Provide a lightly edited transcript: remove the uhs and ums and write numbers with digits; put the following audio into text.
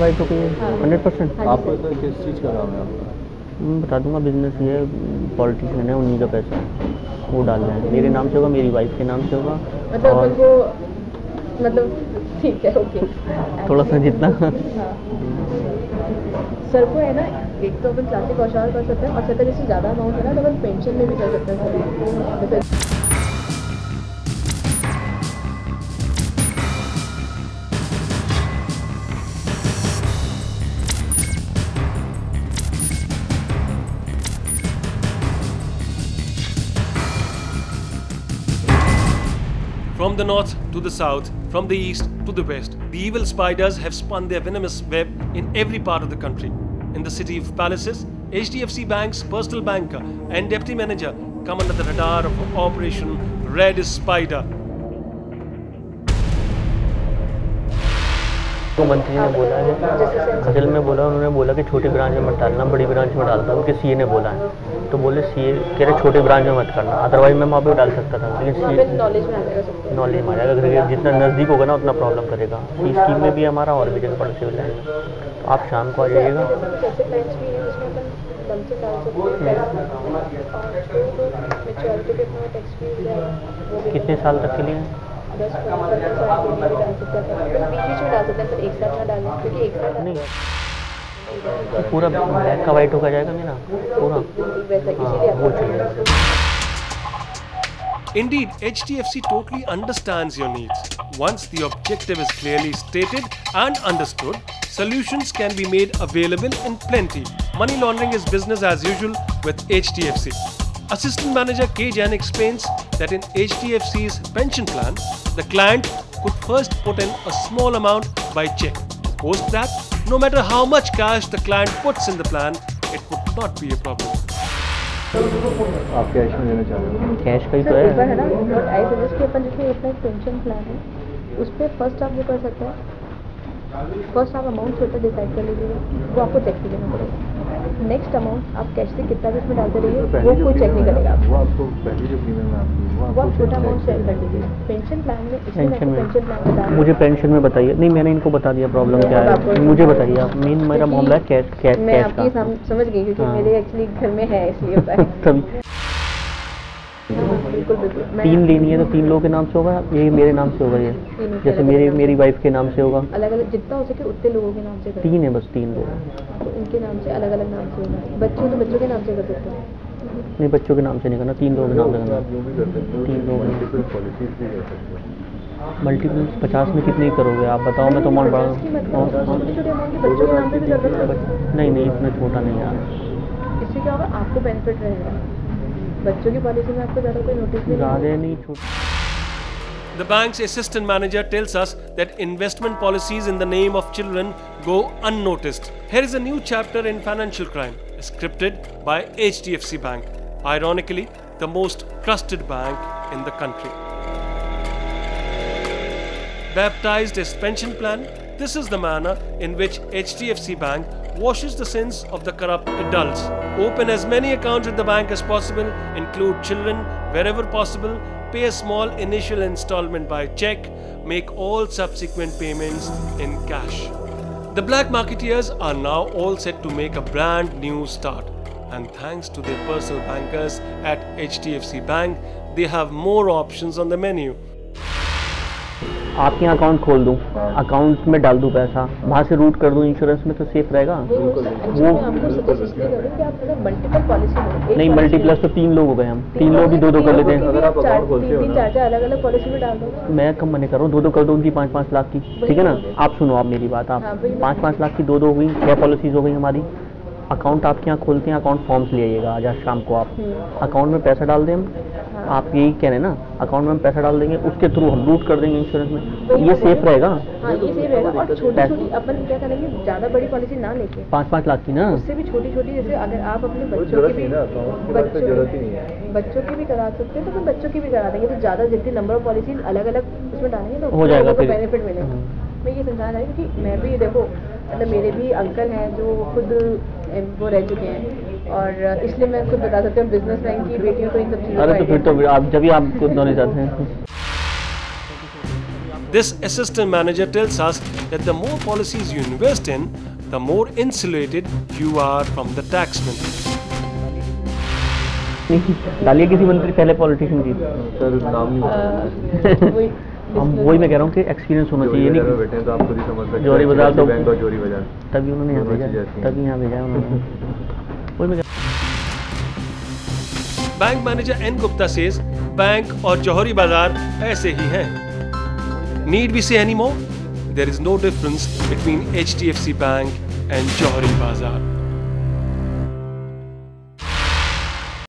भाई तो 100%। आपको तो किस चीज़ का काम है आपका? बता दूंगा, बिजनेस ये पॉलिटिशियन है, उन्हीं का पैसा है, वो डाल रहे हैं। मेरे नाम से होगा, मेरी वाइफ के नाम से होगा। मतलब और उनको ठीक है, ओके। थोड़ा सा जितना सर को है ना, एक तो अपन क्लासिक औषार कर सकते हैं, और सर जैसे ज़्यादा अमाउंट है ना तो अपन पेंशन में भी कर सकते हैं sir. From the north to the south, from the east to the west, the evil spiders have spun their venomous web in every part of the country. In the city of palaces, HDFC Bank's personal banker and deputy manager come under the radar of Operation Red Spider. तो मंत्री ने बोला है, असल में बोला, उन्होंने बोला कि छोटे ब्रांच में मत डालना, बड़ी ब्रांच में डालता, उनके सीए ने बोला है। तो बोले सीए कह रहे छोटे ब्रांच में मत करना, अदरवाइज मैं वहाँ पे डाल सकता था, लेकिन सीए नॉलेज में आ जाएगा, अगर जितना नज़दीक होगा ना उतना प्रॉब्लम करेगा। सी स्कीम में भी हमारा और भी जगह पर सिविल लाइन में, तो आप शाम को आ जाइएगा। कितने साल तक के लिए? नहीं, पूरा ब्लैक का वाइट होगा जाएगा मेरा पूरा, वो चाहिए। Indeed, HDFC totally understands your needs. Once the objective is clearly stated and understood, solutions can be made available in plenty. Money laundering is business as usual with HDFC. Assistant Manager K. Jain explains that in HDFC's pension plan, the client could first put in a small amount by check. Post that, no matter how much cash the client puts in the plan, it would not be a problem. आप cash में लेना चाह रहे हो? Cash का ही तो है ना, बट आई सजेस्ट कि अपन जैसे अपना एक पेंशन प्लान है, उस पर फर्स्ट आप वो कर सकते हैं। फर्स्ट आप अमाउंट छोटा डिसाइड कर लीजिएगा, वो आपको चेक नहीं करना पड़ेगा। नेक्स्ट अमाउंट आप कैश से कितना भी इसमें डालते रहिए, वो कोई चेक नहीं करेगा। वो आपको पहली जो प्रीमियम है आपकी, वो आप छोटा अमाउंट सेट कर दीजिए पेंशन प्लान में। पेंशन प्लान बता, मुझे पेंशन में बताइए। नहीं, मैंने इनको बता दिया प्रॉब्लम क्या है, मुझे बताइए आप। मेन मेरा मामला है कैश मैं आपकी समझ गई, क्योंकि मेरे एक्चुअली घर में है, इसलिए होता है। तभी बिल्कुल 3 लेनी है तो 3 लोगों के नाम से होगा, यही मेरे नाम से होगा, ये जैसे मेरी वाइफ के नाम से होगा। अलग अलग जितना हो सके उतने लोगों के नाम से करें। 3 है बस, 3 लोग, तो उनके नाम से अलग अलग नाम से होगा। बच्चों तो बच्चों के नाम से कर सकते हैं। नहीं, बच्चों के नाम से नहीं करना, 3 लोगों के नाम से करना। 3 लोग मल्टीपल 50 में कितने करोगे आप बताओ, मैं तो अमाउंट बढ़ा। नहीं, इतना छोटा नहीं यार। इससे क्या होगा, आपको बेनिफिट रहेगा। बच्चों की पॉलिसी में आपको ज़्यादा कोई नोटिस नहीं छोटा। The bank's assistant manager tells us that investment policies in the name of children go unnoticed. Here is a new chapter in financial crime, scripted by HDFC Bank, ironically the most trusted bank in the country. Baptized as pension plan, this is the manner in which HDFC Bank washes the sins of the corrupt adults. Open as many accounts at the bank as possible, include children wherever possible, pay a small initial installment by check, make all subsequent payments in cash. The black marketeers are now all set to make a brand new start. And thanks to their personal bankers at HDFC Bank, they have more options on the menu. आपके यहाँ account खोल दूँ, account में डाल दूँ पैसा, वहाँ से रूट कर दूँ इंश्योरेंस में, तो सेफ रहेगा। नहीं, मल्टीप्लस तो 3 लोग हो गए, हम 3 लोग भी 2-2 कर लेते हैं। अगर आप अकाउंट खोलते हो ना, अलग अलग पॉलिसी में डाल दो। मैं कम मना कर रहा हूँ, 2-2 कर दो उनकी 5-5 लाख की, ठीक है ना। आप सुनो, आप मेरी बात, आप 5-5 लाख की 2-2 हुई, 6 पॉलिसीज हो गई हमारी। अकाउंट आपके यहाँ खोलते हैं, अकाउंट फॉर्म्स ले आइएगा आज शाम को। आप अकाउंट में पैसा डाल दें हम, आप यही कह रहे हैं ना, अकाउंट में हम पैसा डाल देंगे, उसके थ्रू हम रूट कर देंगे इंश्योरेंस में। ये सेफ रहेगा। हाँ, ये सेफ रहेगा। और छोटी अपन क्या करेंगे, ज़्यादा बड़ी पॉलिसी ना लेके 5-5 लाख की ना, उससे भी छोटी, जैसे अगर आप अपने बच्चों की भी करा सकते हैं तो फिर बच्चों की भी करा देंगे। तो ज़्यादा जितनी नंबर ऑफ पॉलिसी अलग अलग उसमें डालेंगे तो हो जाएगा, बेनिफिट मिलेगा। मैं ये समझा रहा हूँ, क्योंकि मैं भी देखो, मतलब मेरे भी अंकल हैं जो खुद वो रह चुके हैं, और इसलिए मैं खुद बता सकती हूँ बिजनेसमैन की बेटियों को इन सब चीज़ों। अरे तो फिर तो आप जब भी आप खुद होने जाते हैं। This assistant manager tells us that the more policies you invest in, the more insulated you are from the taxman. डालिए किसी मंत्री पहले पॉलिटिशियन की। सर नाम नहीं हम वही मैं कह रहा हूँ कि एक्सपीरियंस होना चाहिए। नहीं बैठे हैं तो आप खुद ही समझ सकते हैं। जोरी बाजार तो बैंक और जोरी बाजार तभी उन्होंने यहाँ भेजा, तभी यहाँ भेजा उन्होंने। वही मैं Bank manager N. Gupta says, bank और जौहरी बाजार ऐसे ही हैं. Need we say any more? There is no difference between HDFC Bank and Johari Bazaar.